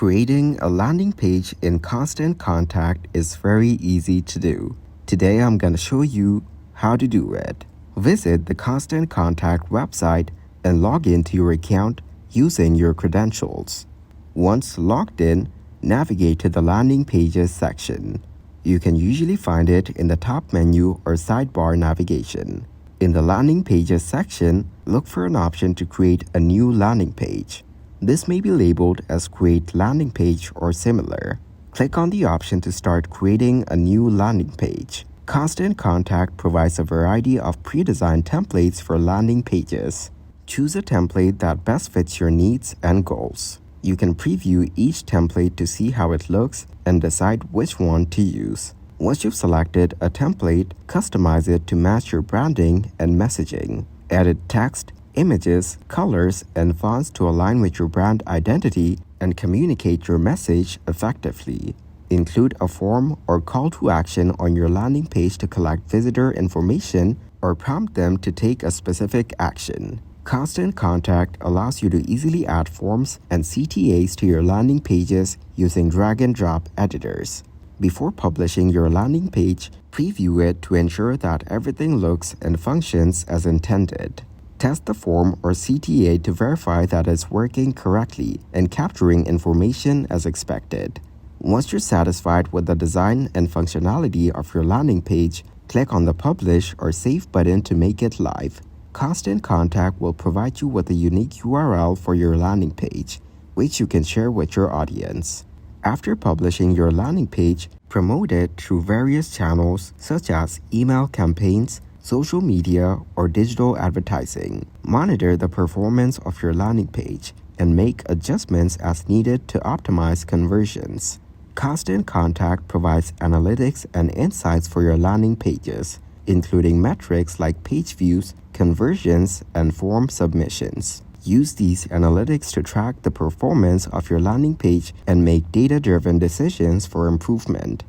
Creating a landing page in Constant Contact is very easy to do. Today I'm going to show you how to do it. Visit the Constant Contact website and log into your account using your credentials. Once logged in, navigate to the Landing Pages section. You can usually find it in the top menu or sidebar navigation. In the Landing Pages section, look for an option to create a new landing page. This may be labeled as Create Landing Page or similar. Click on the option to start creating a new landing page. Constant Contact provides a variety of pre-designed templates for landing pages. Choose a template that best fits your needs and goals. You can preview each template to see how it looks and decide which one to use. Once you've selected a template, customize it to match your branding and messaging. Edit text, images, colors, and fonts to align with your brand identity and communicate your message effectively. Include a form or call to action on your landing page to collect visitor information or prompt them to take a specific action. Constant Contact allows you to easily add forms and CTAs to your landing pages using drag-and-drop editors. Before publishing your landing page, preview it to ensure that everything looks and functions as intended. Test the form or CTA to verify that it's working correctly and capturing information as expected. Once you're satisfied with the design and functionality of your landing page, click on the Publish or Save button to make it live. Constant Contact will provide you with a unique URL for your landing page, which you can share with your audience. After publishing your landing page, promote it through various channels such as email campaigns, social media, or digital advertising. Monitor the performance of your landing page and make adjustments as needed to optimize conversions. Constant Contact provides analytics and insights for your landing pages, including metrics like page views, conversions, and form submissions. Use these analytics to track the performance of your landing page and make data-driven decisions for improvement.